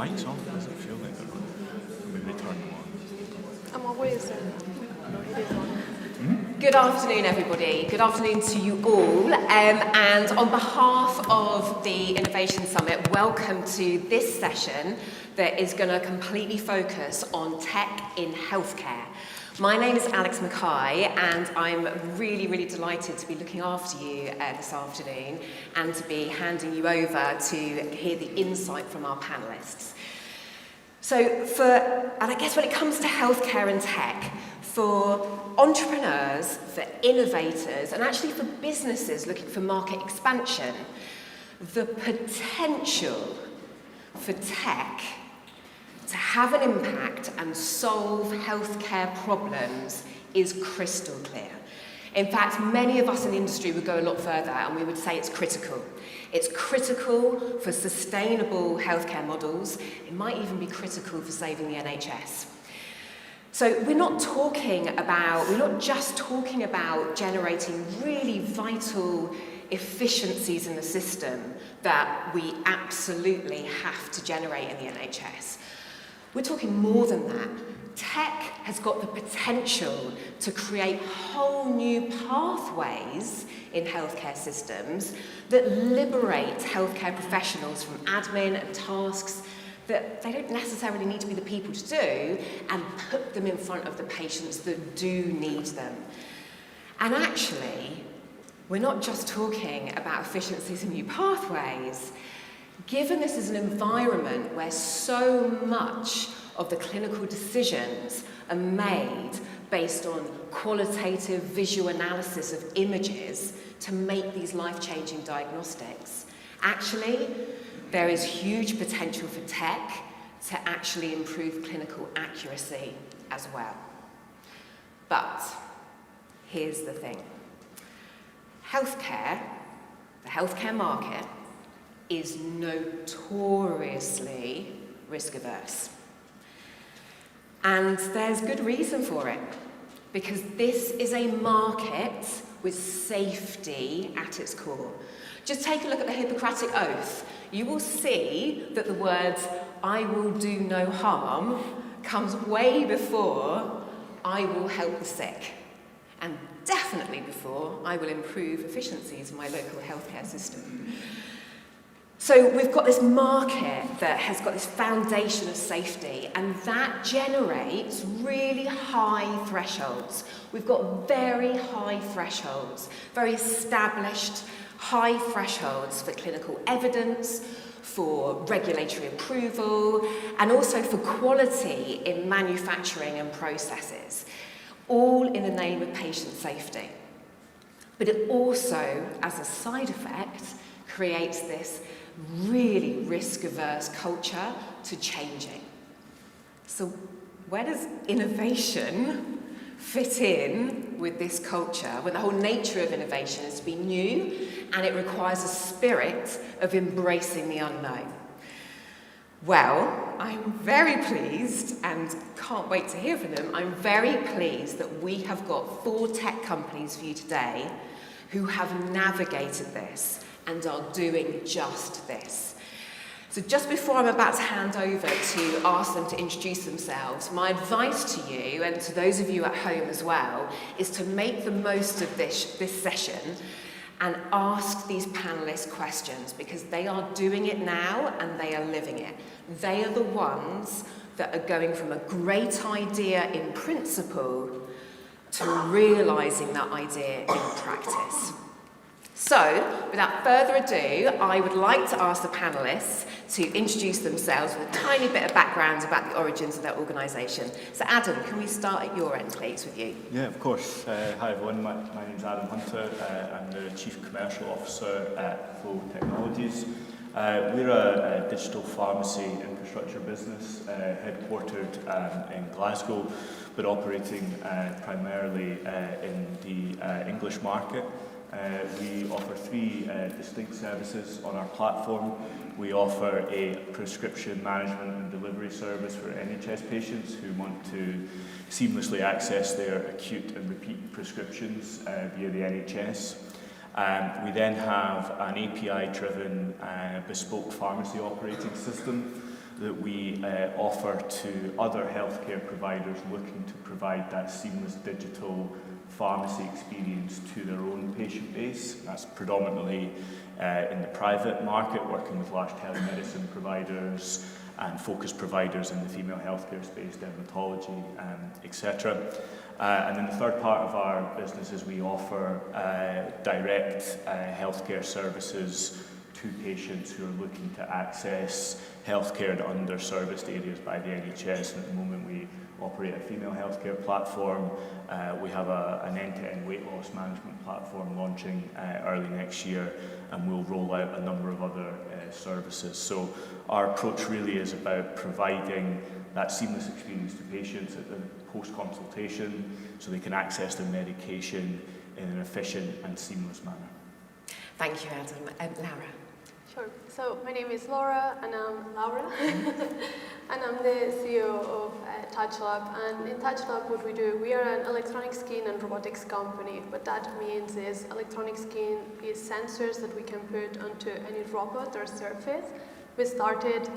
mic's on? Does it feel like they're on? Maybe turn them on. I'm always no, it is on. Good afternoon, everybody. Good afternoon to you all. And on behalf of the Innovation Summit, welcome to this session that is going to completely focus on tech in healthcare. My name is Alix Mackay, and I'm really, really delighted to be looking after you this afternoon and to be handing you over to hear the insight from our panelists. And I guess when it comes to healthcare and tech, for entrepreneurs, for innovators, and actually for businesses looking for market expansion, the potential for tech to have an impact and solve healthcare problems is crystal clear. In fact, many of us in the industry would go a lot further and we would say it's critical. It's critical for sustainable healthcare models. It might even be critical for saving the NHS. So we're not just talking about generating really vital efficiencies in the system that we absolutely have to generate in the NHS. We're talking more than that. Tech has got the potential to create whole new pathways in healthcare systems that liberate healthcare professionals from admin and tasks that they don't necessarily need to be the people to do, and put them in front of the patients that do need them. And actually, we're not just talking about efficiencies and new pathways. Given this is an environment where so much of the clinical decisions are made based on qualitative visual analysis of images to make these life-changing diagnostics, actually, there is huge potential for tech to actually improve clinical accuracy as well. But here's the thing. Healthcare, the healthcare market, is notoriously risk-averse. And there's good reason for it, because this is a market with safety at its core. Just take a look at the Hippocratic Oath. You will see that the words, "I will do no harm," comes way before "I will help the sick," and definitely before "I will improve efficiencies in my local healthcare system." So we've got this market that has got this foundation of safety, and that generates really high thresholds. We've got very high thresholds, very established high thresholds for clinical evidence, for regulatory approval, and also for quality in manufacturing and processes, all in the name of patient safety. But it also, as a side effect, creates this really risk-averse culture to changing. So where does innovation fit in with this culture, when the whole nature of innovation is to be new and it requires a spirit of embracing the unknown? Well, I'm very pleased, and can't wait to hear from them, I'm very pleased that we have got 4 tech companies for you today who have navigated this and are doing just this. So just before I'm about to hand over to ask them to introduce themselves, my advice to you, and to those of you at home as well, is to make the most of this session and ask these panelists questions, because they are doing it now and they are living it. They are the ones that are going from a great idea in principle to realising that idea in practice. So, without further ado, I would like to ask the panellists to introduce themselves with a tiny bit of background about the origins of their organisation. So Adam, can we start at your end, please, with you? Yeah, of course. Hi everyone, my name's Adam Hunter. I'm the Chief Commercial Officer at Phio Technologies. We're a digital pharmacy infrastructure business headquartered in Glasgow, but operating primarily in the English market. We offer 3 distinct services on our platform. We offer a prescription management and delivery service for NHS patients who want to seamlessly access their acute and repeat prescriptions via the NHS. We then have an API-driven bespoke pharmacy operating system that we offer to other healthcare providers looking to provide that seamless digital pharmacy experience to their own patient base. That's predominantly in the private market, working with large telemedicine providers and focused providers in the female healthcare space, dermatology, etc. And then the third part of our business is we offer direct healthcare services to patients who are looking to access healthcare in underserviced areas by the NHS. And at the moment we operate a female healthcare platform. We have an end-to-end weight loss management platform launching early next year, and we'll roll out a number of other services. So our approach really is about providing that seamless experience to patients at the post-consultation so they can access their medication in an efficient and seamless manner. Thank you, Adam. Laura. Sure. So my name is Laura, and I'm Laura, and I'm the CEO of TouchLab. And in TouchLab, what we do, we are an electronic skin and robotics company. What that means is electronic skin is sensors that we can put onto any robot or surface. We started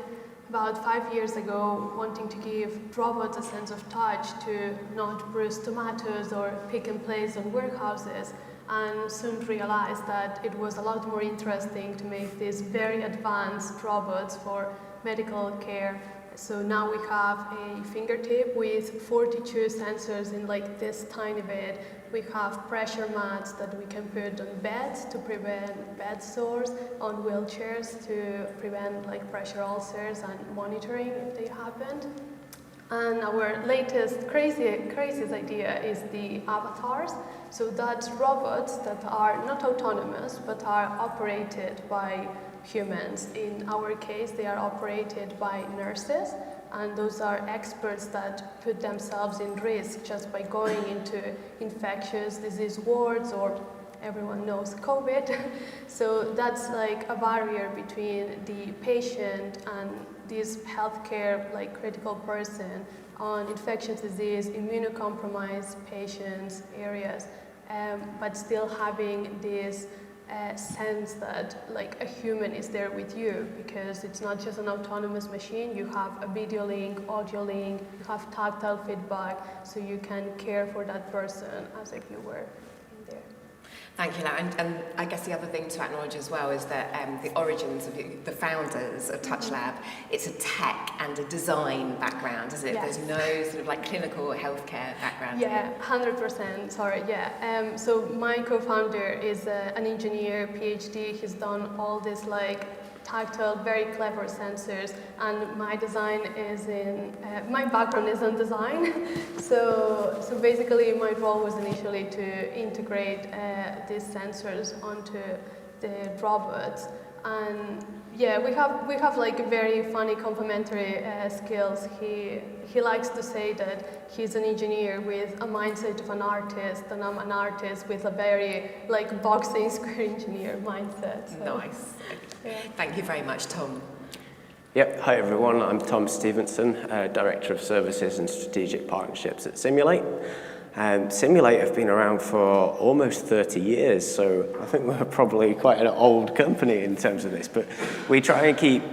about 5 years ago wanting to give robots a sense of touch to not bruise tomatoes or pick and place on warehouses, and soon realized that it was a lot more interesting to make these very advanced robots for medical care. So now we have a fingertip with 42 sensors in like this tiny bit. We have pressure mats that we can put on beds to prevent bed sores, on wheelchairs to prevent like pressure ulcers and monitoring if they happened. And our latest craziest idea is the avatars. So that's robots that are not autonomous but are operated by humans. In our case, they are operated by nurses, and those are experts that put themselves in risk just by going into infectious disease wards, or everyone knows COVID. So that's like a barrier between the patient and this healthcare like critical person on infectious disease, immunocompromised patients areas, but still having this sense that like a human is there with you, because it's not just an autonomous machine. You have a video link, audio link, you have tactile feedback, so you can care for that person as if you were in there. Thank you, Laura. And I guess the other thing to acknowledge as well is that the origins of the founders of TouchLab, it's a tech and a design background, isn't it? Yes. There's no sort of like clinical healthcare background. Yeah, 100%, sorry, yeah. So my co-founder is an engineer, PhD. He's done all this like tactile, very clever sensors, and my design is my background is in design. So basically my role was initially to integrate these sensors onto the robots. And yeah, we have like very funny complementary skills. He likes to say that he's an engineer with a mindset of an artist, and I'm an artist with a very like boxing square engineer mindset. So. Nice. Yeah. Thank you very much, Tom. Yep, hi everyone, I'm Tom Stephenson, Director of Services and Strategic Partnerships at Simulate. Simulate have been around for almost 30 years, so I think we're probably quite an old company in terms of this, but we try and keep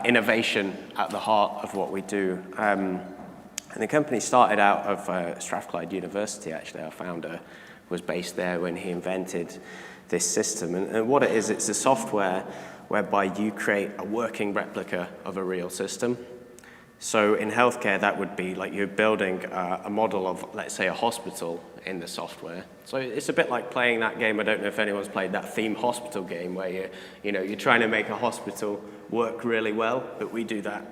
innovation at the heart of what we do. And the company started out of Strathclyde University, actually. Our founder was based there when he invented this system. And what it is, it's a software whereby you create a working replica of a real system. So in healthcare, that would be like you're building a model of, let's say, a hospital in the software. So it's a bit like playing that game. I don't know if anyone's played that theme hospital game where you're trying to make a hospital work really well, but we do that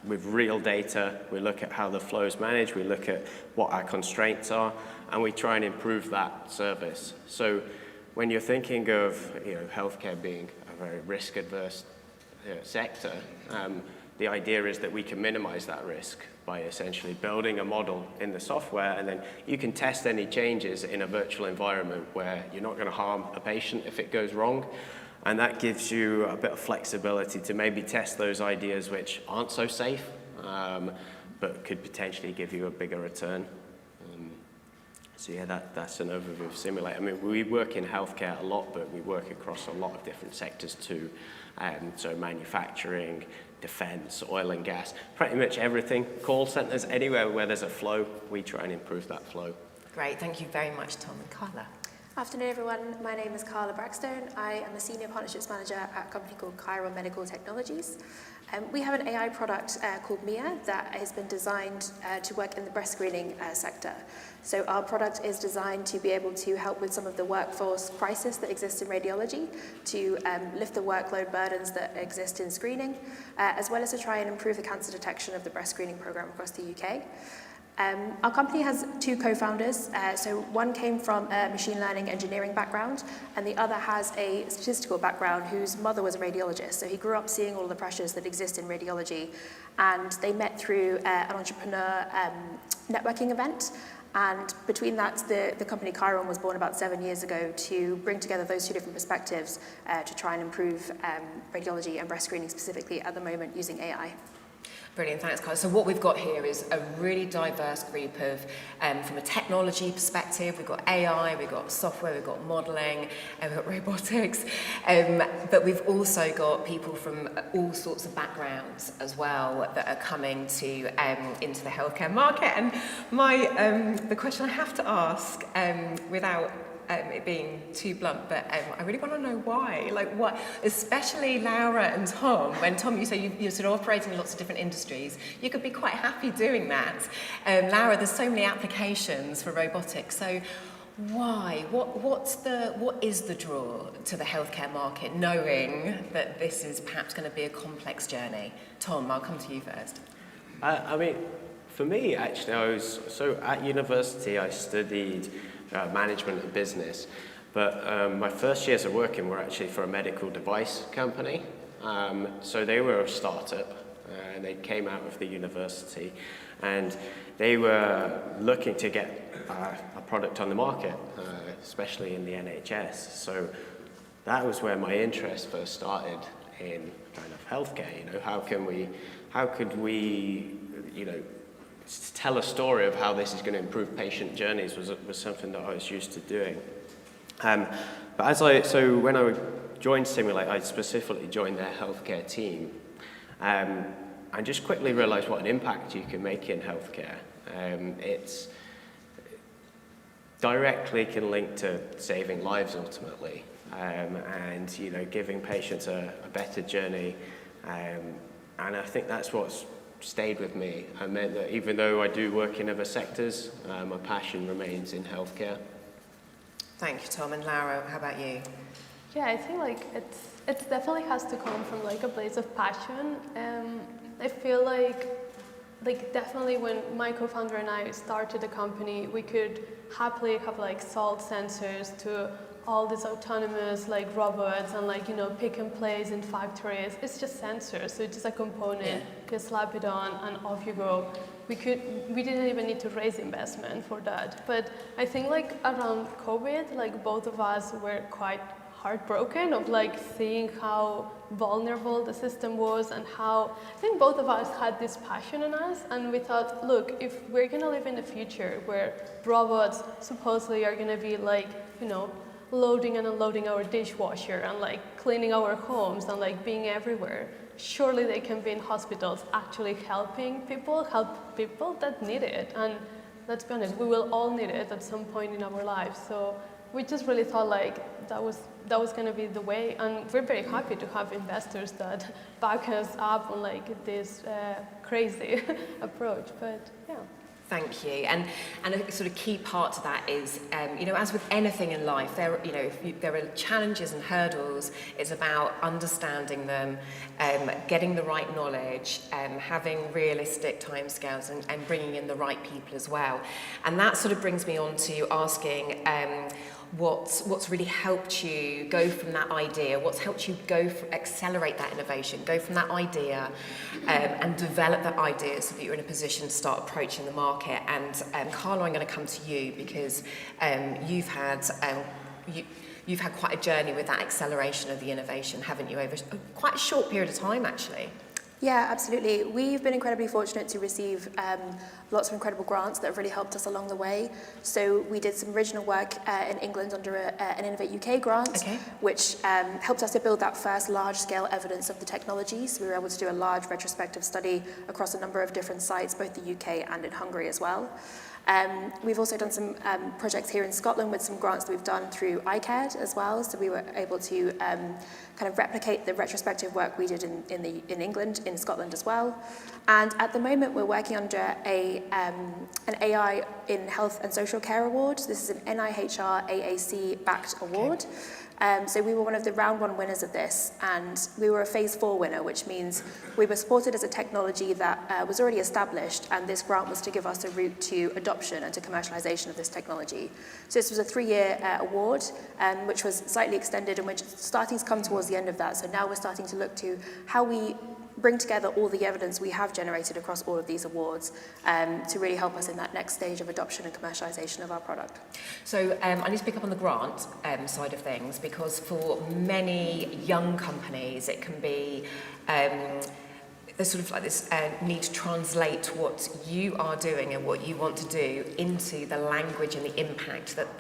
with real data. We look at how the flow is managed, we look at what our constraints are, and we try and improve that service. So when you're thinking of healthcare being a very risk-adverse sector, the idea is that we can minimize that risk by essentially building a model in the software, and then you can test any changes in a virtual environment where you're not going to harm a patient if it goes wrong. And that gives you a bit of flexibility to maybe test those ideas which aren't so safe, but could potentially give you a bigger return. So yeah, that's an overview of Simulate. I mean, we work in healthcare a lot, but we work across a lot of different sectors too. So manufacturing, defense, oil and gas, pretty much everything. Call centers, anywhere where there's a flow, we try and improve that flow. Great, thank you very much, Tom. And Carla? Afternoon, everyone. My name is Carla Brackstone. I am a Senior Partnerships Manager at a company called Kheiron Medical Technologies. We have an AI product called Mia that has been designed to work in the breast screening sector. So our product is designed to be able to help with some of the workforce crisis that exists in radiology, to lift the workload burdens that exist in screening, as well as to try and improve the cancer detection of the breast screening program across the UK. Our company has two co-founders, so one came from a machine learning engineering background and the other has a statistical background whose mother was a radiologist. So he grew up seeing all the pressures that exist in radiology, and they met through an entrepreneur networking event. And between that, the company Kheiron was born about 7 years ago to bring together those two different perspectives to try and improve radiology and breast screening specifically at the moment using AI. Brilliant, thanks, Carla. So what we've got here is a really diverse group of, from a technology perspective, we've got AI, we've got software, we've got modelling, and we've got robotics, but we've also got people from all sorts of backgrounds as well that are coming to into the healthcare market. And the question I have to ask, without it being too blunt, but I really want to know why. Like what, especially Laura and Tom, when Tom, you say you're sort of operating in lots of different industries, you could be quite happy doing that. Laura, there's so many applications for robotics, so why? What is the draw to the healthcare market, knowing that this is perhaps going to be a complex journey? Tom, I'll come to you first. I mean, for me, actually, so at university, I studied management and business, but my first years of working were actually for a medical device company. So they were a startup, and they came out of the university, and they were looking to get a product on the market, especially in the NHS. So that was where my interest first started in kind of healthcare. You know, how could we, you know, tell a story of how this is going to improve patient journeys was something that I was used to doing. But so when I joined Simulate, I specifically joined their healthcare team, and just quickly realised what an impact you can make in healthcare. It's directly can link to saving lives ultimately, and you know, giving patients a better journey, and I think that's what's stayed with me. I meant that even though I do work in other sectors, my passion remains in healthcare. Thank you, Tom. And Laura, how about you? Yeah, I think like it definitely has to come from like a place of passion. I feel like definitely when my co-founder and I started the company, we could happily have like salt sensors to all these autonomous like robots and like, you know, pick and place in factories. It's just sensors, so it's just a component. Yeah. You can slap it on and off you go. We didn't even need to raise investment for that. But I think like around COVID, like both of us were quite heartbroken of like seeing how vulnerable the system was, and how I think both of us had this passion in us, and we thought, look, if we're gonna live in the future where robots supposedly are gonna be like, you know, loading and unloading our dishwasher and like cleaning our homes and like being everywhere, surely they can be in hospitals actually helping people, help people that need it. And let's be honest, we will all need it at some point in our lives. So we just really thought like that was going to be the way, and we're very happy to have investors that back us up on like this crazy approach. But yeah. Thank you. And a sort of key part to that is, you know, as with anything in life, there are challenges and hurdles. It's about understanding them, getting the right knowledge, having realistic timescales, and bringing in the right people as well. And that sort of brings me on to asking, what's really helped you go from that idea, what's helped you accelerate that innovation, go from that idea and develop that idea so that you're in a position to start approaching the market. And Carla, I'm going to come to you because you've had quite a journey with that acceleration of the innovation, haven't you, over quite a short period of time, actually? Yeah, absolutely. We've been incredibly fortunate to receive lots of incredible grants that have really helped us along the way. So we did some original work in England under an Innovate UK grant, which helped us to build that first large-scale evidence of the technology. So we were able to do a large retrospective study across a number of different sites, both the UK and in Hungary as well. We've also done some projects here in Scotland with some grants that we've done through iCared as well. So we were able to kind of replicate the retrospective work we did in England, in Scotland as well. And at the moment, we're working under an AI in Health and Social Care Award. This is an NIHR AAC-backed award. So we were one of the round one winners of this, and we were a phase 4 winner, which means we were supported as a technology that was already established, and this grant was to give us a route to adoption and to commercialization of this technology. So this was a 3-year award, which was slightly extended, and which is starting to come towards the end of that. So now we're starting to look to how we bring together all the evidence we have generated across all of these awards to really help us in that next stage of adoption and commercialization of our product. So I need to pick up on the grant side of things, because for many young companies it can be there's sort of like this need to translate what you are doing and what you want to do into the language and the impact that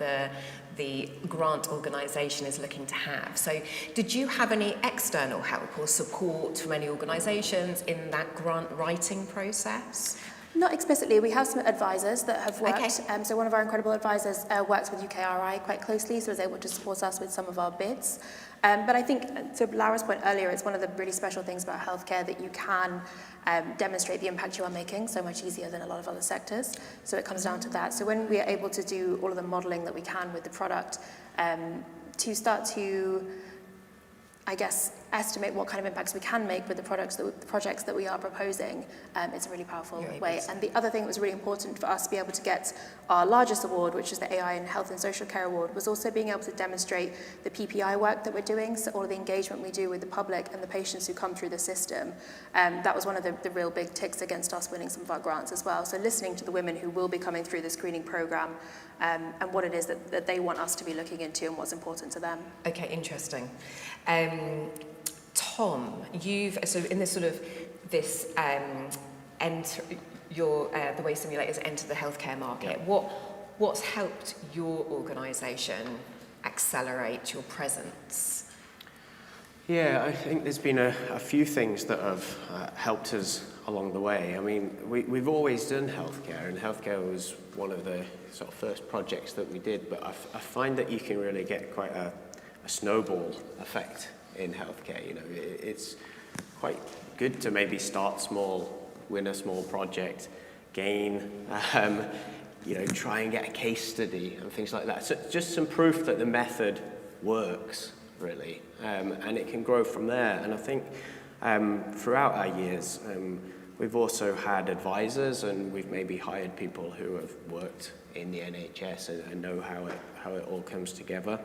the grant organisation is looking to have. So did you have any external help or support from any organisations in that grant writing process? Not explicitly. We have some advisors that have worked. So one of our incredible advisors works with UKRI quite closely, so is able to support us with some of our bids. But I think, to Laura's point earlier, it's one of the really special things about healthcare that you can demonstrate the impact you are making so much easier than a lot of other sectors. So it comes down to that. So when we are able to do all of the modelling that we can with the product, to start to, I guess, estimate what kind of impacts we can make with the projects that we are proposing, it's a really powerful way. And the other thing that was really important for us to be able to get our largest award, which is the AI in Health and Social Care Award, was also being able to demonstrate the PPI work that we're doing, so all of the engagement we do with the public and the patients who come through the system. That was one of the real big ticks against us winning some of our grants as well. So listening to the women who will be coming through the screening programme and what it is that they want us to be looking into and what's important to them. Okay, interesting. Tom, so in this sort of this the way simulators enter the healthcare market, what's helped your organisation accelerate your presence? Yeah, I think there's been a few things that have helped us along the way. I mean, we've always done healthcare, and healthcare was one of the sort of first projects that we did, but I find that you can really get quite a snowball effect in healthcare. You know, it's quite good to maybe start small, win a small project, gain, try and get a case study and things like that. So just some proof that the method works, really, and it can grow from there. And I think throughout our years, we've also had advisors, and we've maybe hired people who have worked in the NHS and know how it all comes together.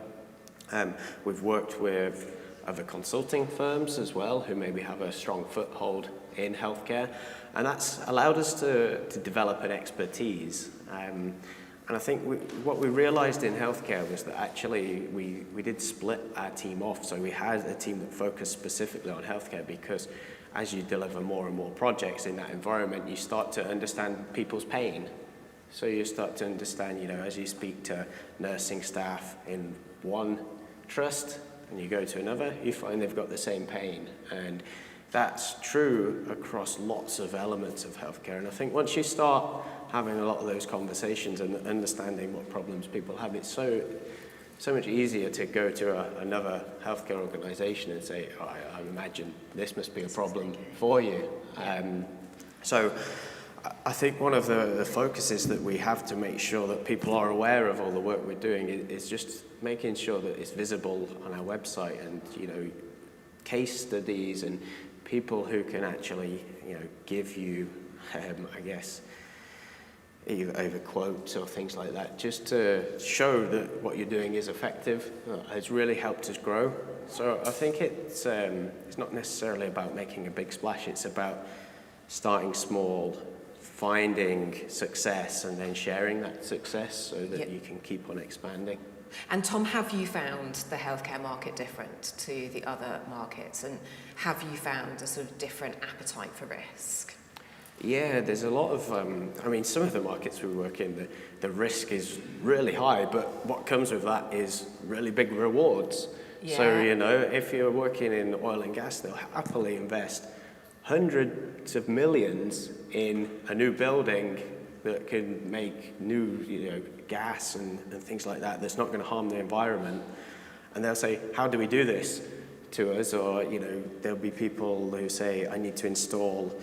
We've worked with other consulting firms as well, who maybe have a strong foothold in healthcare, and that's allowed us to develop an expertise. And I think what we realised in healthcare was that actually we did split our team off. So we had a team that focused specifically on healthcare, because as you deliver more and more projects in that environment, you start to understand people's pain. So you start to understand, as you speak to nursing staff in one trust and you go to another, you find they've got the same pain. And that's true across lots of elements of healthcare. And I think once you start having a lot of those conversations and understanding what problems people have, it's so much easier to go to another healthcare organisation and say, I imagine this must be a problem for you. So I think one of the focuses that we have to make sure that people are aware of all the work we're doing is just making sure that it's visible on our website, and case studies and people who can actually give you I guess either quotes or things like that, just to show that what you're doing is effective, has really helped us grow. So I think it's not necessarily about making a big splash, it's about starting small, finding success and then sharing that success so that you can keep on expanding. And Tom, have you found the healthcare market different to the other markets? And have you found a sort of different appetite for risk? Yeah, there's a lot of, I mean, some of the markets we work in, the risk is really high, but what comes with that is really big rewards. Yeah. So, you know, if you're working in oil and gas, they'll happily invest hundreds of millions in a new building that can make new, you know, gas and things like that that's not going to harm the environment. And they'll say, how do we do this to us? Or, you know, there'll be people who say, I need to install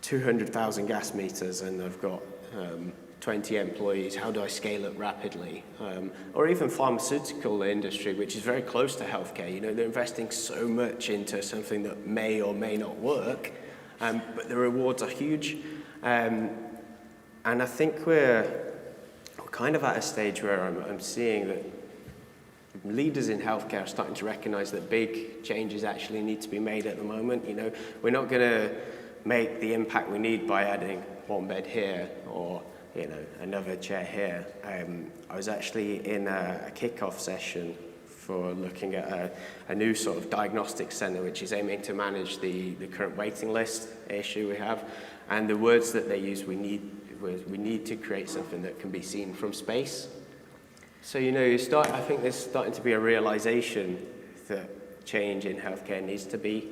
200,000 gas meters and I've got 20 employees, how do I scale it rapidly? Or even pharmaceutical industry, which is very close to healthcare. You know, they're investing so much into something that may or may not work, but the rewards are huge. And I think we're kind of at a stage where I'm seeing that leaders in healthcare are starting to recognize that big changes actually need to be made at the moment. You know, we're not going to make the impact we need by adding one bed here or, you know, another chair here. I was actually in a kickoff session for looking at a new sort of diagnostic center which is aiming to manage the current waiting list issue we have. And the words that they use, we need to create something that can be seen from space. So, you know, I think there's starting to be a realization that change in healthcare needs to be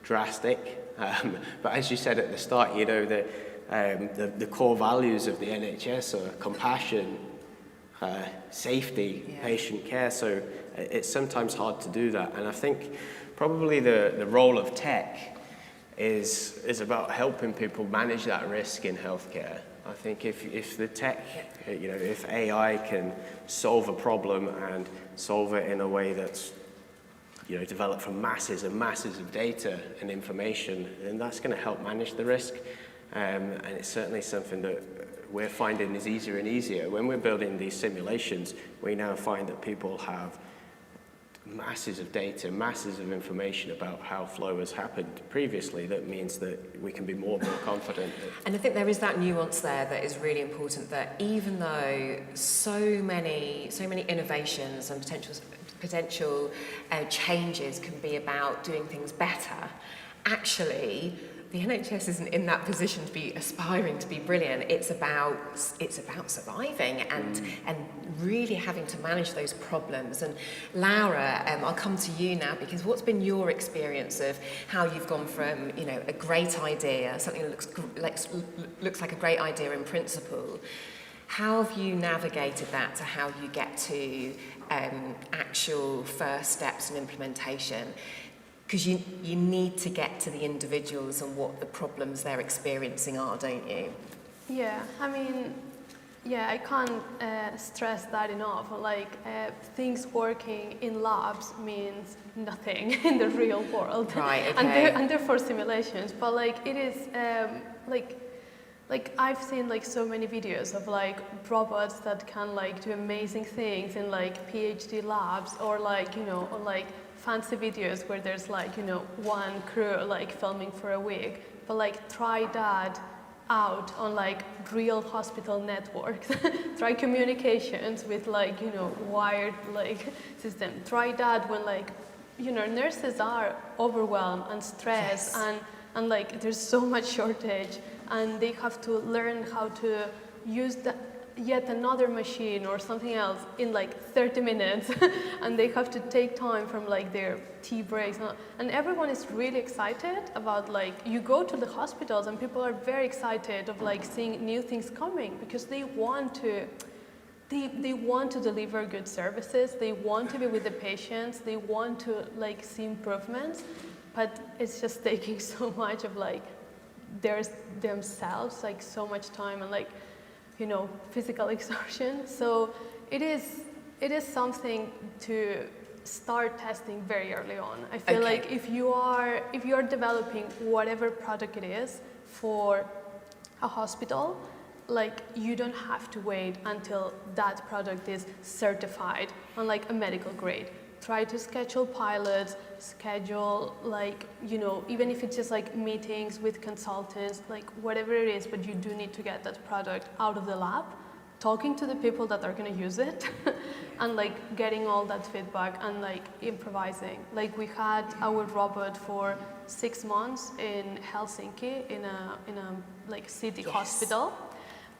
drastic. But as you said at the start, you know, the core values of the NHS are compassion, safety, patient care. So it's sometimes hard to do that. And I think probably the role of tech is about helping people manage that risk in healthcare. I think if the tech, you know, if AI can solve a problem and solve it in a way that's, you know, developed from masses and masses of data and information, then that's going to help manage the risk. And it's certainly something that we're finding is easier and easier. When we're building these simulations, we now find that people have masses of data, masses of information about how flow has happened previously. That means that we can be more and more confident. And I think there is that nuance there that is really important, that even though so many innovations and potential changes can be about doing things better, actually the NHS isn't in that position to be aspiring to be brilliant. It's about surviving and really having to manage those problems. And Laura, I'll come to you now, because what's been your experience of how you've gone from, you know, a great idea, something that looks like a great idea in principle. How have you navigated that to how you get to actual first steps and implementation? Because you need to get to the individuals and what the problems they're experiencing are, don't you? Yeah, I mean, yeah, I can't stress that enough. Like, things working in labs means nothing in the real world. Right, okay. And they're for simulations, but like it is, like I've seen like so many videos of like robots that can like do amazing things in like PhD labs, or like, you know, or like fancy videos where there's like, you know, one crew like filming for a week. But like, try that out on like real hospital networks. Try communications with like, you know, wired like system. Try that when like, you know, nurses are overwhelmed and stressed. Yes. And like there's so much shortage, and they have to learn how to use yet another machine or something else in like 30 minutes and they have to take time from like their tea breaks, and everyone is really excited about, like, you go to the hospitals and people are very excited of like seeing new things coming, because they want to deliver good services, they want to be with the patients, they want to like see improvements, but it's just taking so much of like themselves, like so much time and like, you know, physical exhaustion. So it is something to start testing very early on. I feel like if you are developing whatever product it is for a hospital, like you don't have to wait until that product is certified on like a medical grade. Try to schedule pilots, schedule like, you know, even if it's just like meetings with consultants, like whatever it is, but you do need to get that product out of the lab talking to the people that are going to use it and like getting all that feedback and like improvising. Like we had our robot for 6 months in Helsinki in a like city hospital,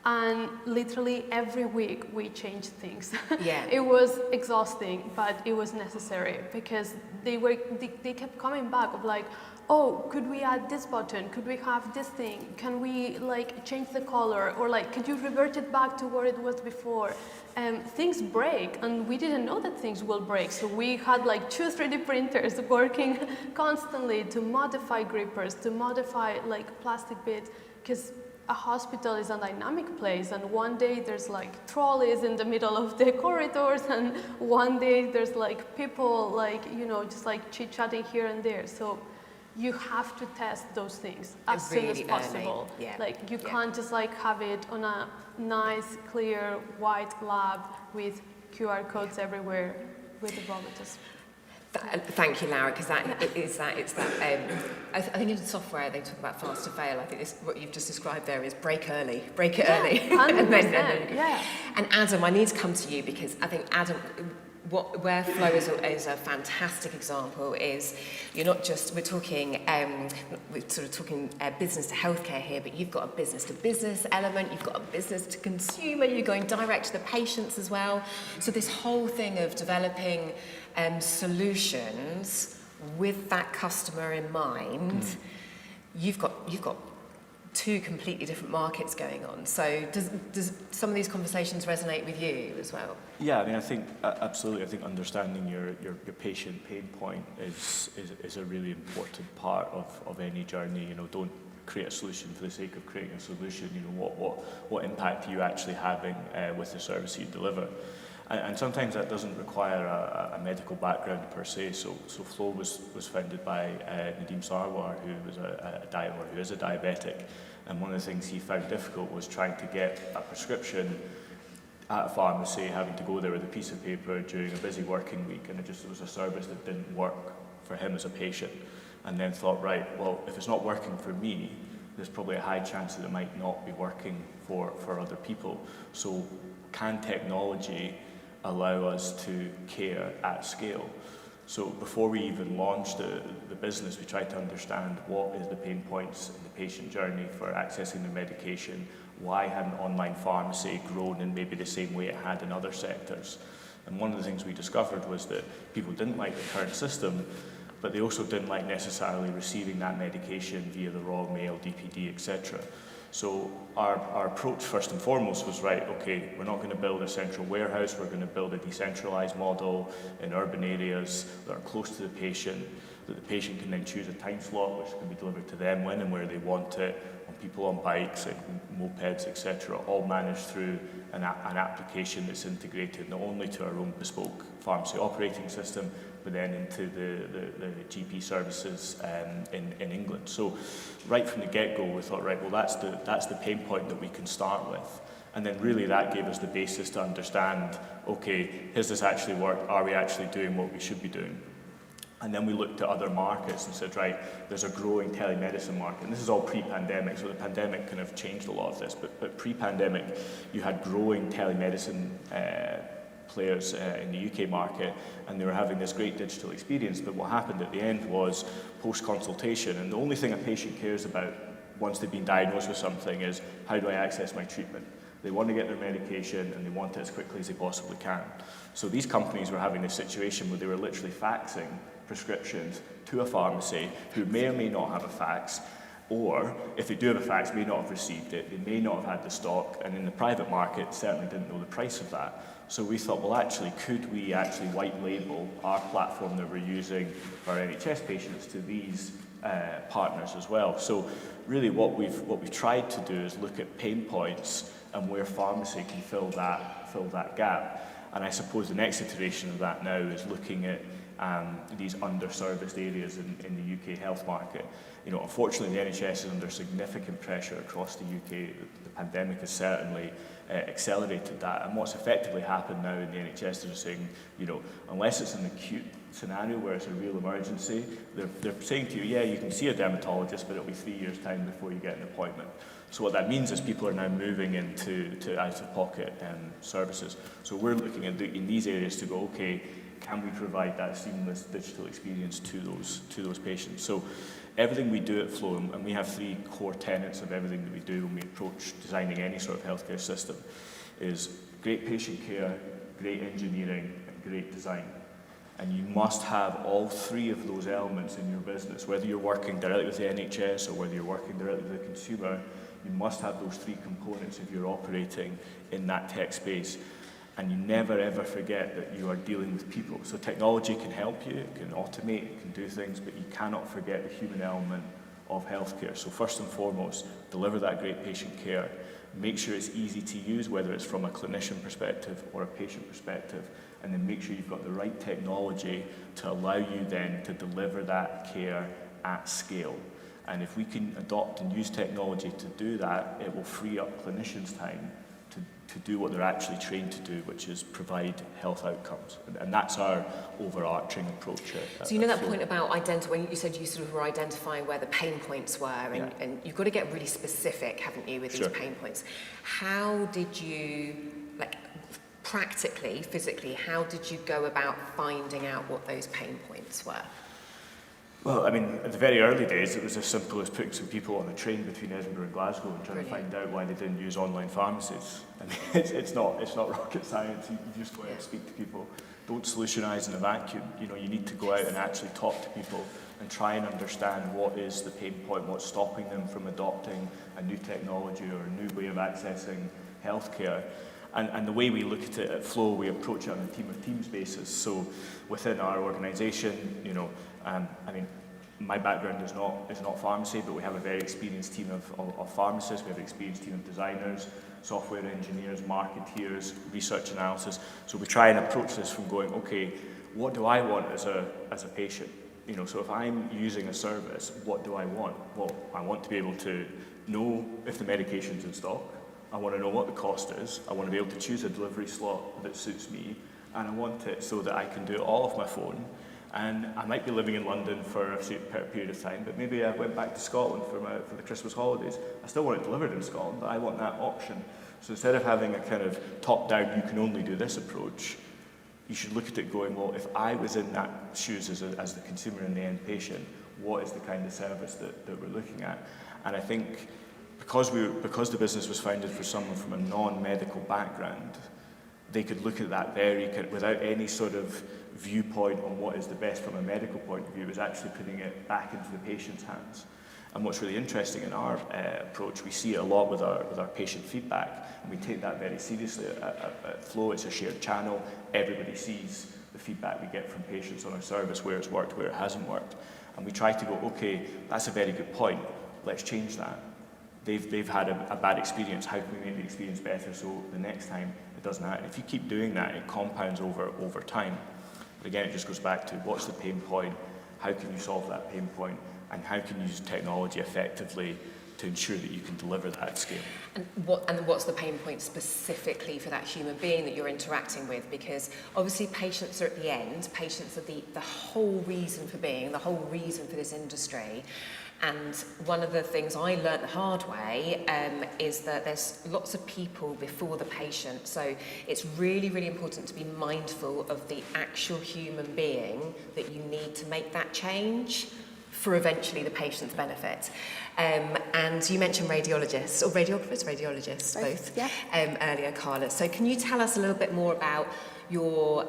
and literally every week we changed things. Yeah. It was exhausting, but it was necessary because they kept coming back of like, oh, could we add this button? Could we have this thing? Can we like change the color? Or like, could you revert it back to where it was before? Things break, and we didn't know that things will break. So we had like 2 3D printers working constantly to modify grippers, to modify like plastic bits, because a hospital is a dynamic place, and one day there's like trolleys in the middle of the corridors, and one day there's like people like, you know, just like chit-chatting here and there. So you have to test those things as soon as possible. Yeah. Like you can't just like have it on a nice, clear, white lab with QR codes everywhere with the robot. Thank you, Laura, because I think in software they talk about fast to fail. I think what you've just described there is break it early. 100%, yeah. And Adam, I need to come to you because I think Adam, where Phio is a fantastic example is you're not just, we're sort of talking business to healthcare here, but you've got a business to business element, you've got a business to consumer, you're going direct to the patients as well. So this whole thing of developing solutions with that customer in mind, you've got 2 completely different markets going on. So does some of these conversations resonate with you as well? Yeah, I mean, I think absolutely. I think understanding your patient pain point is a really important part of any journey. You know, don't create a solution for the sake of creating a solution. You know, what impact are you actually having with the service you deliver? And sometimes that doesn't require a medical background per se. So Phio was founded by Nadeem Sarwar, who is a diabetic, and one of the things he found difficult was trying to get a prescription at a pharmacy, having to go there with a piece of paper during a busy working week, and it was a service that didn't work for him as a patient. And then thought, right, well, if it's not working for me, there's probably a high chance that it might not be working for other people. So can technology allow us to care at scale? So before we even launched the business, we tried to understand what is the pain points in the patient journey for accessing their medication. Why hadn't online pharmacy grown in maybe the same way it had in other sectors? And one of the things we discovered was that people didn't like the current system, but they also didn't like necessarily receiving that medication via the raw mail, DPD, etc. So our approach first and foremost was, right, okay, we're not going to build a central warehouse, we're going to build a decentralized model in urban areas that are close to the patient, that the patient can then choose a time slot which can be delivered to them when and where they want it, on people on bikes and mopeds, etc., all managed through an application that's integrated not only to our own bespoke pharmacy operating system, but then into the GP services in England. So right from the get-go, we thought, right, well, that's the pain point that we can start with. And then really that gave us the basis to understand, okay, does this actually work? Are we actually doing what we should be doing? And then we looked at other markets and said, right, there's a growing telemedicine market. And this is all pre-pandemic, so the pandemic kind of changed a lot of this. But pre-pandemic, you had growing telemedicine players in the UK market, and they were having this great digital experience. But what happened at the end was post-consultation, and the only thing a patient cares about once they've been diagnosed with something is, how do I access my treatment? They want to get their medication, and they want it as quickly as they possibly can. So these companies were having this situation where they were literally faxing prescriptions to a pharmacy who may or may not have a fax, or if they do have a fax, may not have received it, they may not have had the stock, and in the private market certainly didn't know the price of that. So we thought, well, actually, could we actually white label our platform that we're using for our NHS patients to these partners as well? So really what we've tried to do is look at pain points and where pharmacy can fill that gap. And I suppose the next iteration of that now is looking at these underserviced areas in the UK health market. You know, unfortunately, the NHS is under significant pressure across the UK. The pandemic has certainly accelerated that. And what's effectively happened now in the NHS, they're saying, you know, unless it's an acute scenario where it's a real emergency, they're saying to you, yeah, you can see a dermatologist, but it'll be 3 years' time before you get an appointment. So what that means is people are now moving into out-of-pocket services. So we're looking at in these areas to go, okay, can we provide that seamless digital experience to those patients? So everything we do at Phio, and we have 3 core tenets of everything that we do when we approach designing any sort of healthcare system, is great patient care, great engineering, and great design. And you must have all 3 of those elements in your business, whether you're working directly with the NHS or whether you're working directly with the consumer. You must have those 3 components if you're operating in that tech space. And you never ever forget that you are dealing with people. So technology can help you, it can automate, it can do things, but you cannot forget the human element of healthcare. So first and foremost, deliver that great patient care. Make sure it's easy to use, whether it's from a clinician perspective or a patient perspective, and then make sure you've got the right technology to allow you then to deliver that care at scale. And if we can adopt and use technology to do that, it will free up clinicians' time to do what they're actually trained to do, which is provide health outcomes. And that's our overarching approach. So you know that point about when you said you sort of were identifying where the pain points were, and you've got to get really specific, haven't you, with these pain points. How did you, like, practically, physically, how did you go about finding out what those pain points were? Well, I mean, in the very early days, it was as simple as putting some people on a train between Edinburgh and Glasgow and trying to find out why they didn't use online pharmacies. I mean, it's not rocket science. You just go out and speak to people. Don't solutionize in a vacuum. You know, you need to go out and actually talk to people and try and understand what is the pain point, what's stopping them from adopting a new technology or a new way of accessing healthcare. And the way we look at it at Phio, we approach it on a team of teams basis. So within our organisation, you know, I mean, my background is not pharmacy, but we have a very experienced team of pharmacists. We have an experienced team of designers, software engineers, marketeers, research analysis. So we try and approach this from going, okay, what do I want as a patient? You know, so if I'm using a service, what do I want? Well, I want to be able to know if the medication's in stock. I want to know what the cost is. I want to be able to choose a delivery slot that suits me. And I want it so that I can do it all off my phone. And I might be living in London for a period of time, but maybe I went back to Scotland for the Christmas holidays. I still want it delivered in Scotland, but I want that option. So instead of having a kind of top-down, you can only do this approach, you should look at it going, well, if I was in that shoes as the consumer and the end patient, what is the kind of service that we're looking at? And I think because the business was founded for someone from a non-medical background, they could look at that without any sort of viewpoint on what is the best from a medical point of view. It was actually putting it back into the patient's hands. And what's really interesting in our approach, we see it a lot with our patient feedback, and we take that very seriously. At Phio, it's a shared channel. Everybody sees the feedback we get from patients on our service, where it's worked, where it hasn't worked. And we try to go, okay, that's a very good point. Let's change that. They've had a bad experience. How can we make the experience better so the next time it doesn't happen? If you keep doing that, it compounds over time. But again, it just goes back to what's the pain point, how can you solve that pain point, and how can you use technology effectively to ensure that you can deliver that at scale. And what's the pain point specifically for that human being that you're interacting with? Because obviously patients are at the end, patients are the whole reason for being, the whole reason for this industry. And one of the things I learnt the hard way is that there's lots of people before the patient. So it's really, really important to be mindful of the actual human being that you need to make that change for eventually the patient's benefit. And you mentioned radiologists, or radiologists, both, earlier, Carla. So can you tell us a little bit more about your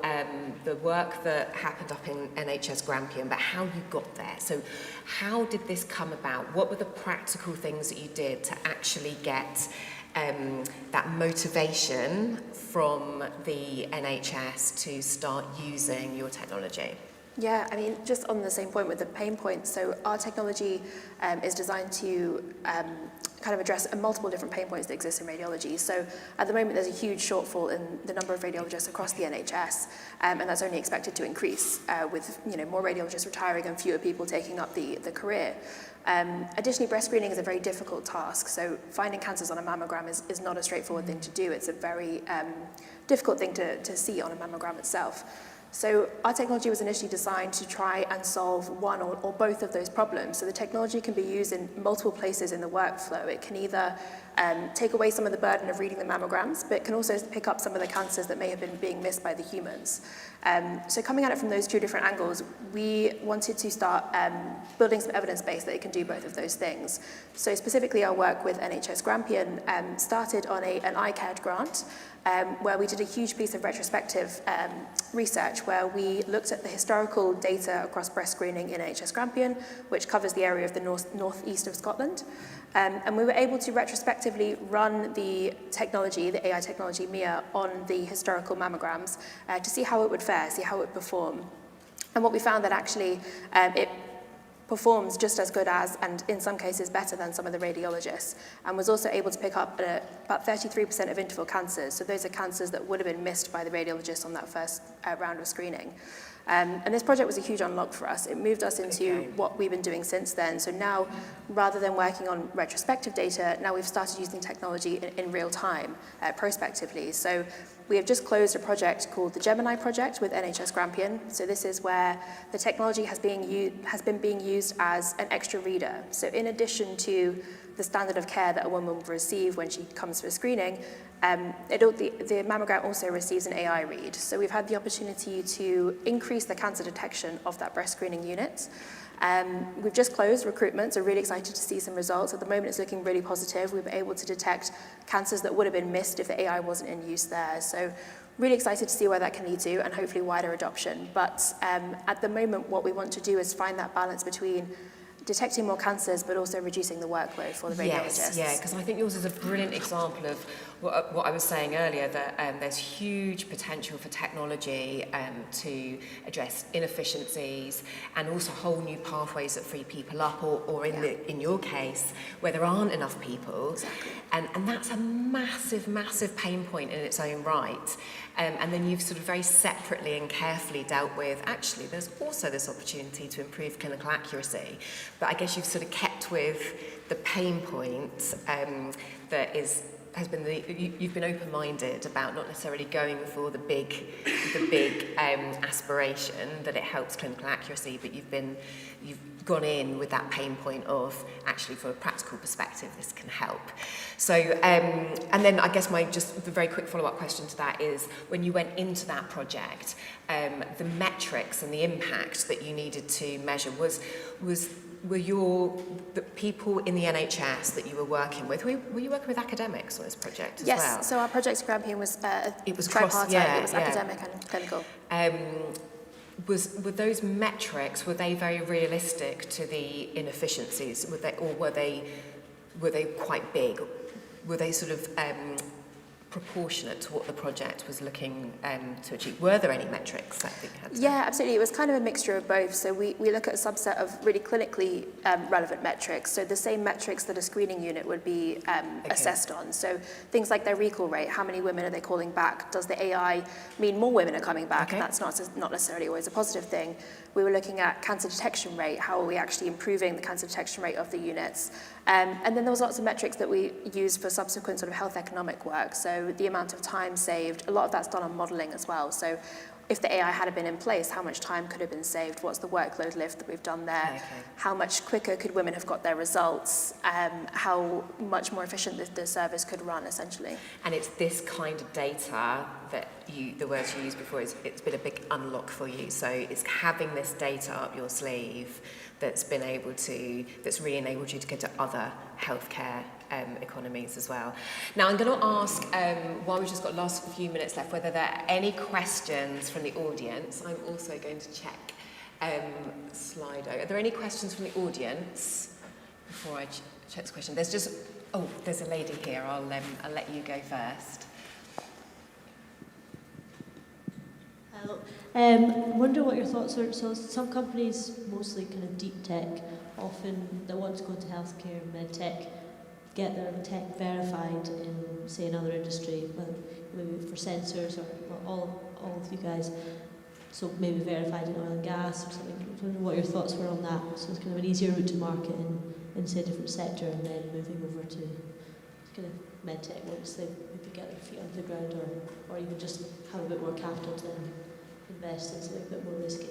the work that happened up in NHS Grampian, but how you got there? So how did this come about? What were the practical things that you did to actually get that motivation from the NHS to start using your technology? Yeah, I mean, just on the same point with the pain points, so our technology is designed to kind of address multiple different pain points that exist in radiology. So at the moment, there's a huge shortfall in the number of radiologists across the NHS, and that's only expected to increase with more radiologists retiring and fewer people taking up the career. Additionally, breast screening is a very difficult task, so finding cancers on a mammogram is not a straightforward thing to do. It's a very difficult thing to see on a mammogram itself. So our technology was initially designed to try and solve one or both of those problems. So the technology can be used in multiple places in the workflow. It can either take away some of the burden of reading the mammograms, but can also pick up some of the cancers that may have been being missed by the humans. So coming at it from those two different angles, we wanted to start building some evidence base that it can do both of those things. So specifically our work with NHS Grampian started on an iCared grant, where we did a huge piece of retrospective research where we looked at the historical data across breast screening in NHS Grampian, which covers the area of the northeast of Scotland. And we were able to retrospectively run the technology, the AI technology MIA, on the historical mammograms to see how it would fare, see how it would perform. And what we found that actually it performs just as good as, and in some cases better than, some of the radiologists, and was also able to pick up about 33% of interval cancers. So those are cancers that would have been missed by the radiologists on that first round of screening. And this project was a huge unlock for us. It moved us into what we've been doing since then. So now, rather than working on retrospective data, now we've started using technology in real time, prospectively. So we have just closed a project called the Gemini project with NHS Grampian. So this is where the technology has been being used as an extra reader. So in addition to the standard of care that a woman will receive when she comes for screening, the mammogram also receives an AI read. So we've had the opportunity to increase the cancer detection of that breast screening unit. We've just closed recruitment, so really excited to see some results. At the moment, it's looking really positive. We've been able to detect cancers that would have been missed if the AI wasn't in use there. So really excited to see where that can lead to, and hopefully wider adoption. But at the moment, what we want to do is find that balance between detecting more cancers, but also reducing the workload for the radiologists. Yes, yeah, because I think yours is a brilliant example of what I was saying earlier, that there's huge potential for technology to address inefficiencies and also whole new pathways that free people up, or in your case, where there aren't enough people. Exactly. And that's a massive, massive pain point in its own right. And then you've sort of very separately and carefully dealt with, actually, there's also this opportunity to improve clinical accuracy. But I guess you've sort of kept with the pain point that has been you've been open-minded about not necessarily going for the big aspiration that it helps clinical accuracy, but you've gone in with that pain point of, actually, from a practical perspective, this can help. So, and then I guess the very quick follow-up question to that is, when you went into that project, the metrics and the impact that you needed to measure were the people in the NHS that you were working with, were you working with academics on this project as well? Yes, so our project at Grampian was tripartite, it was academic and clinical. Were those metrics, were they very realistic to the inefficiencies? Were they quite big? Were they sort of proportionate to what the project was looking to achieve? Were there any metrics that you had to? Yeah, absolutely. It was kind of a mixture of both. So we look at a subset of really clinically relevant metrics. So the same metrics that a screening unit would be assessed on. So things like their recall rate, how many women are they calling back? Does the AI mean more women are coming back? Okay. And that's not necessarily always a positive thing. We were looking at cancer detection rate. How are we actually improving the cancer detection rate of the units? And then there was lots of metrics that we used for subsequent sort of health economic work. So the amount of time saved, a lot of that's done on modelling as well. So if the AI had been in place, how much time could have been saved? What's the workload lift that we've done there? Okay. How much quicker could women have got their results? How much more efficient the service could run, essentially. And it's this kind of data that the words you used before, it's been a big unlock for you. So it's having this data up your sleeve that's really enabled you to go to other healthcare economies as well. Now I'm going to ask, while we've just got the last few minutes left, whether there are any questions from the audience. I'm also going to check Slido. Are there any questions from the audience before I check this question? There's a lady here. I'll let you go first. Hello. I wonder what your thoughts are. So some companies, mostly kind of deep tech, often that want to go into healthcare and med tech, get their tech verified in, say, another industry, maybe for sensors or all of you guys. So maybe verified in oil and gas or something. I wonder what your thoughts were on that. So it's kind of an easier route to market in say, a different sector, and then moving over to kind of med tech once they maybe get their feet onto the ground, or even just have a bit more capital to then invest in something a bit more risky.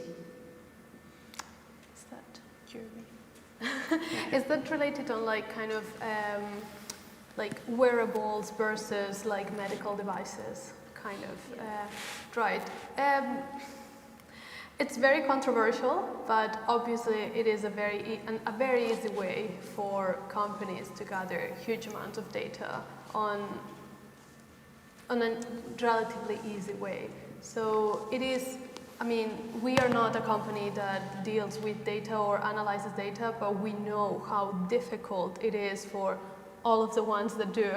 Is that Jeremy? Is that related on like kind of like wearables versus like medical devices, kind of, right? It's very controversial, but obviously it is a very easy way for companies to gather huge amounts of data on a relatively easy way. So it is, I mean, we are not a company that deals with data or analyzes data, but we know how difficult it is for all of the ones that do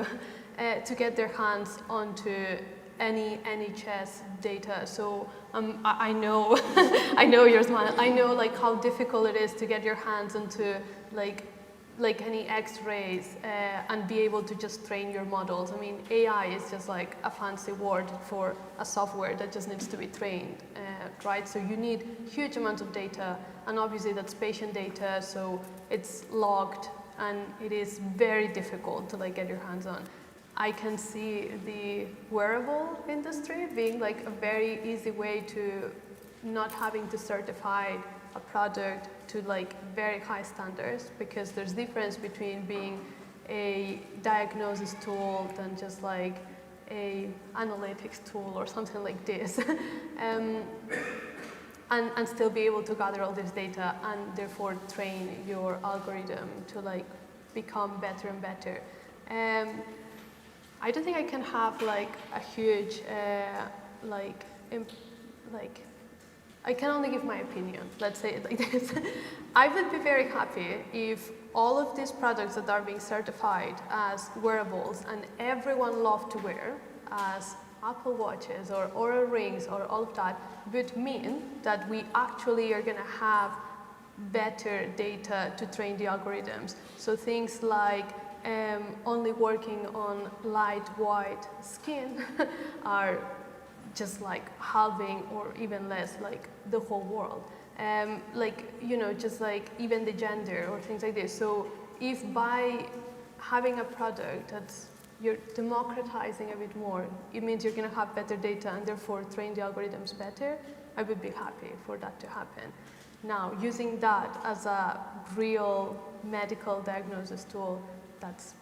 to get their hands onto any NHS data. So I know, I know you're smiling. I know like how difficult it is to get your hands onto like any X-rays and be able to just train your models. I mean, AI is just like a fancy word for a software that just needs to be trained, right? So you need huge amounts of data, and obviously that's patient data, so it's logged, and it is very difficult to like get your hands on. I can see the wearable industry being like a very easy way to not having to certify a product to like very high standards, because there's difference between being a diagnosis tool than just like a analytics tool or something like this. And still be able to gather all this data and therefore train your algorithm to like become better and better. I don't think I can have like a huge I can only give my opinion, let's say it like this. I would be very happy if all of these products that are being certified as wearables and everyone loved to wear as Apple Watches or Oura Rings or all of that would mean that we actually are going to have better data to train the algorithms. So things like only working on light white skin are just like halving or even less like the whole world. Like, you know, just like even the gender or things like this. So if by having a product that's you're democratizing a bit more, it means you're going to have better data and therefore train the algorithms better, I would be happy for that to happen. Now, using that as a real medical diagnosis tool, that's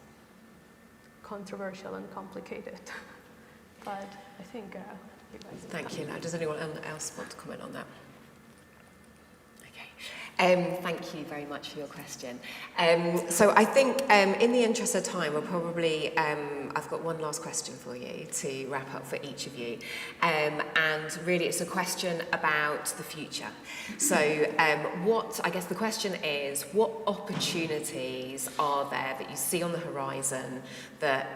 controversial and complicated. But I think you guys... Thank you. Now, does anyone else want to comment on that? Thank you very much for your question. So I think in the interest of time, we'll probably, I've got one last question for you to wrap up for each of you. And really it's a question about the future. So I guess the question is, what opportunities are there that you see on the horizon that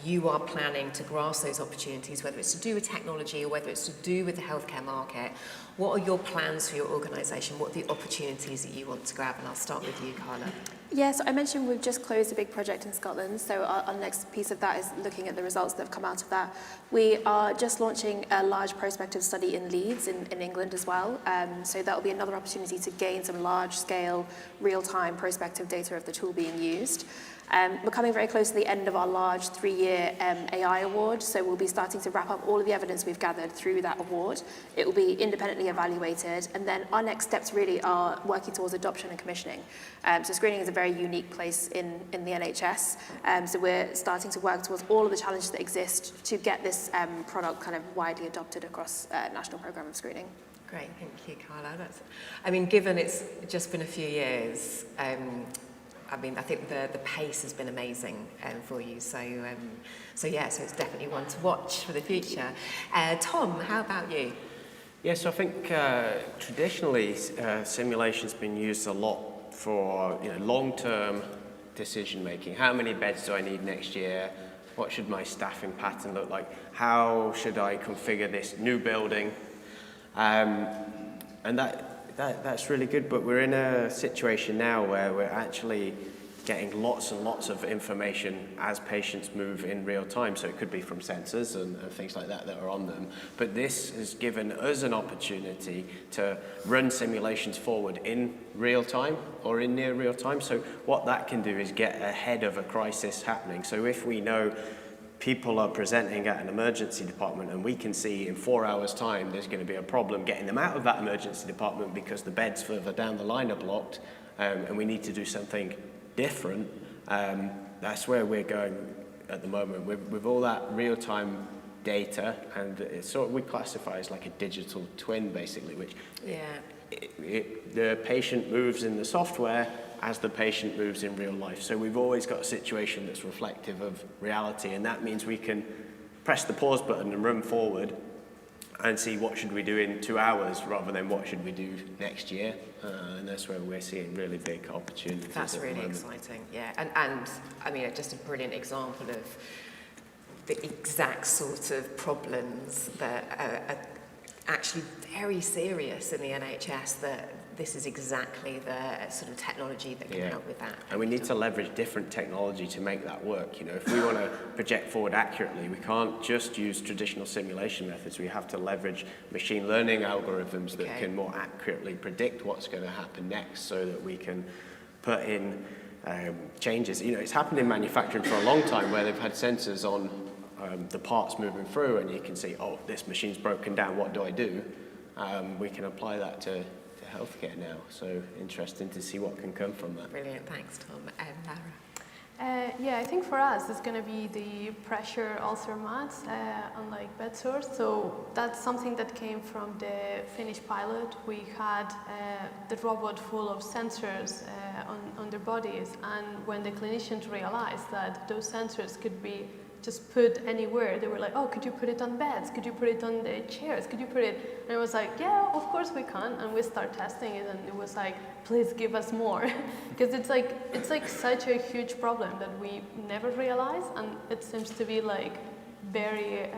you are planning to grasp those opportunities, whether it's to do with technology or whether it's to do with the healthcare market? What are your plans for your organisation? What are the opportunities that you want to grab? And I'll start with you, Carla. Yes, I mentioned we've just closed a big project in Scotland, so our next piece of that is looking at the results that have come out of that. We are just launching a large prospective study in Leeds in England as well, so that will be another opportunity to gain some large-scale, real-time prospective data of the tool being used. We're coming very close to the end of our large 3-year AI award, so we'll be starting to wrap up all of the evidence we've gathered through that award. It will be independently evaluated, and then our next steps really are working towards adoption and commissioning. So screening is a very unique place in the NHS, so we're starting to work towards all of the challenges that exist to get this product kind of widely adopted across National Programme of Screening. Great, thank you, Carla. I mean, given it's just been a few years, I mean, I think the pace has been amazing for you. So it's definitely one to watch for the future. Tom, how about you? Yes, I think traditionally simulation's been used a lot for long-term decision making. How many beds do I need next year? What should my staffing pattern look like? How should I configure this new building? And that's really good, but we're in a situation now where we're actually getting lots and lots of information as patients move in real time. So it could be from sensors and things like that are on them. But this has given us an opportunity to run simulations forward in real time or in near real time. So what that can do is get ahead of a crisis happening. So if we know people are presenting at an emergency department and we can see in 4 hours' time there's going to be a problem getting them out of that emergency department because the beds further down the line are blocked, and we need to do something different, that's where we're going at the moment with all that real-time data, and it's sort of, we classify as like a digital twin basically, which the patient moves in the software as the patient moves in real life. So we've always got a situation that's reflective of reality, and that means we can press the pause button and run forward and see what should we do in 2 hours rather than what should we do next year. And that's where we're seeing really big opportunities. That's really exciting, yeah. And I mean, just a brilliant example of the exact sort of problems that are actually very serious in the NHS, that this is exactly the sort of technology that can help with that. And we need to leverage different technology to make that work. You know, if we want to project forward accurately, we can't just use traditional simulation methods. We have to leverage machine learning algorithms that can more accurately predict what's going to happen next, so that we can put in changes. You know, it's happened in manufacturing for a long time, where they've had sensors on the parts moving through, and you can see, oh, this machine's broken down, what do I do? We can apply that to healthcare now, so interesting to see what can come from that. Brilliant, thanks Tom. Lara? Yeah, I think for us it's going to be the pressure ulcer mats on like bed sores. So that's something that came from the Finnish pilot. We had the robot full of sensors on their bodies, and when the clinicians realized that those sensors could be just put anywhere, they were like, oh, could you put it on beds? Could you put it on the chairs? Could you put it? And I was like, yeah, of course we can. And we start testing it, and it was like, please give us more. Because it's like such a huge problem that we never realized, and it seems to be like very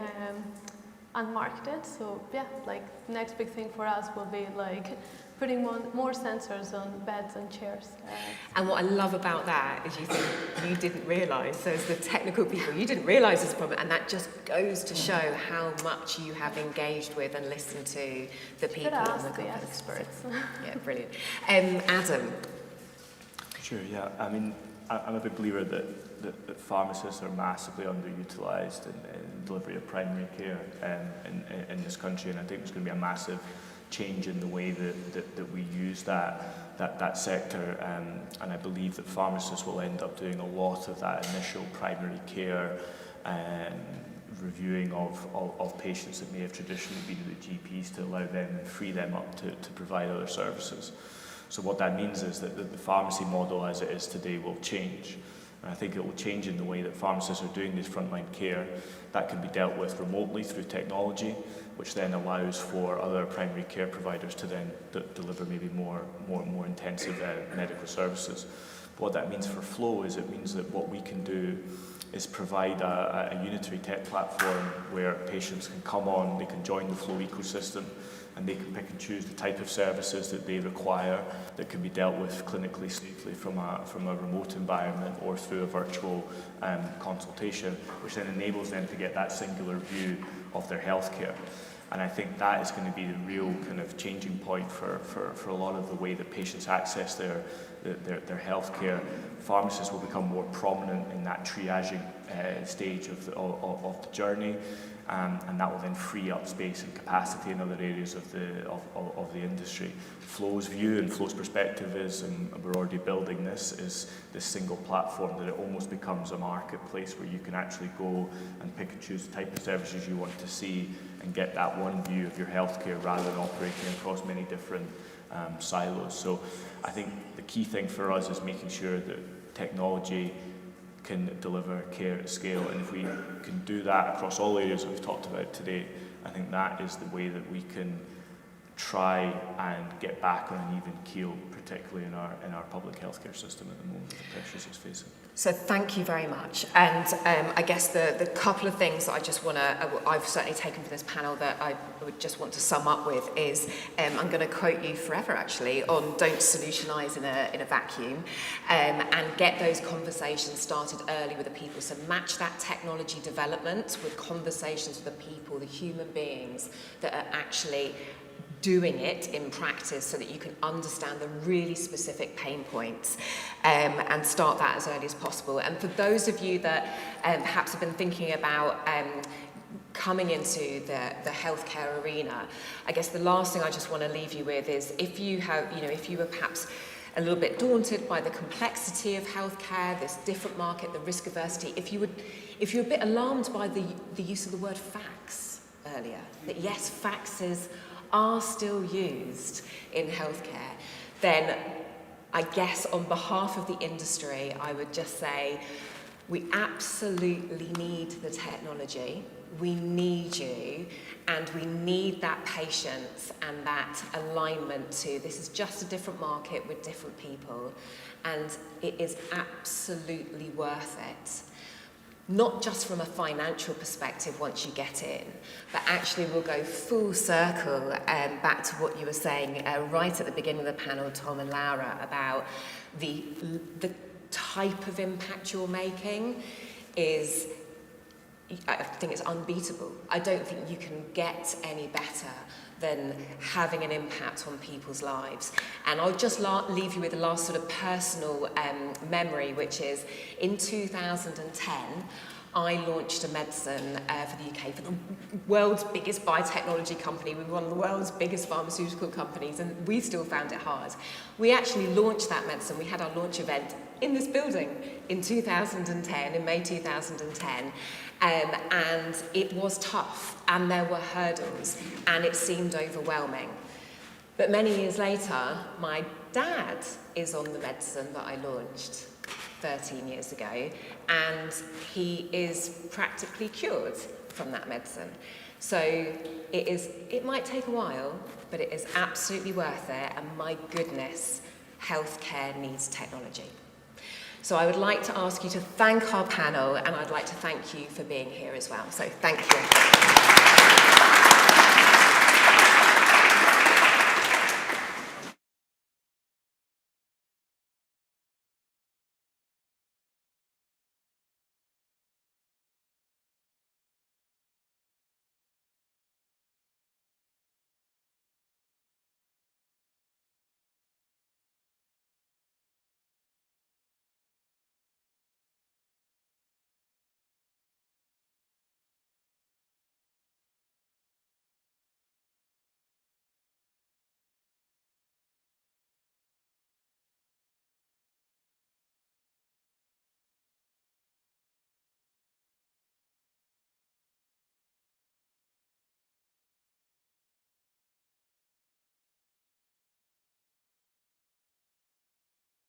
unmarketed. So yeah, like next big thing for us will be like putting more sensors on beds and chairs. And what I love about that is you think you didn't realise, so as the technical people, you didn't realise this problem, and that just goes to show how much you have engaged with and listened to the people and the experts. Yeah, brilliant. Adam? Sure, yeah. I mean, I'm a big believer that pharmacists are massively underutilised in delivery of primary care in this country, and I think there's going to be a massive change in the way that we use that sector, and I believe that pharmacists will end up doing a lot of that initial primary care reviewing of patients that may have traditionally been at the GPs, to allow them and free them up to provide other services. So what that means is that the pharmacy model as it is today will change. And I think it will change in the way that pharmacists are doing this frontline care. That can be dealt with remotely through technology, which then allows for other primary care providers to then deliver maybe more intensive medical services. But what that means for Flow is it means that what we can do is provide a unitary tech platform where patients can come on, they can join the Flow ecosystem, and they can pick and choose the type of services that they require that can be dealt with clinically safely from a remote environment or through a virtual consultation, which then enables them to get that singular view of their healthcare. And I think that is going to be the real kind of changing point for a lot of the way that patients access their healthcare. Pharmacists will become more prominent in that triaging stage of the journey. And that will then free up space and capacity in other areas of the industry. Flow's view and Flow's perspective is, and we're already building this, is this single platform that it almost becomes a marketplace where you can actually go and pick and choose the type of services you want to see and get that one view of your healthcare rather than operating across many different silos. So I think the key thing for us is making sure that technology can deliver care at scale, and if we can do that across all areas that we've talked about today, I think that is the way that we can try and get back on an even keel, particularly in our public healthcare system at the moment, with the pressures it's facing. So thank you very much. And I guess the couple of things that I just want to, I've certainly taken from this panel that I would just want to sum up with is, I'm going to quote you forever actually, on don't solutionise in a vacuum, and get those conversations started early with the people. So match that technology development with conversations with the people, the human beings that are actually doing it in practice, so that you can understand the really specific pain points, and start that as early as possible. And for those of you that perhaps have been thinking about coming into the healthcare arena, I guess the last thing I just want to leave you with is, if you have, if you were perhaps a little bit daunted by the complexity of healthcare, this different market, the risk aversity, if you're a bit alarmed by the use of the word fax earlier, that yes, faxes are still used in healthcare, then I guess on behalf of the industry, I would just say we absolutely need the technology. We need you, and we need that patience and that alignment to this is just a different market with different people, and it is absolutely worth it. Not just from a financial perspective once you get in, but actually we'll go full circle back to what you were saying right at the beginning of the panel, Tom and Laura, about the type of impact you're making is, I think it's unbeatable. I don't think you can get any better than having an impact on people's lives. And I'll just leave you with the last sort of personal memory, which is in 2010, I launched a medicine for the UK, for the world's biggest biotechnology company. We were one of the world's biggest pharmaceutical companies, and we still found it hard. We actually launched that medicine. We had our launch event in this building in 2010, in May 2010. And it was tough, and there were hurdles, and it seemed overwhelming. But many years later, my dad is on the medicine that I launched 13 years ago, and he is practically cured from that medicine. So it might take a while, but it is absolutely worth it, and my goodness, healthcare needs technology. So I would like to ask you to thank our panel, and I'd like to thank you for being here as well. So thank you.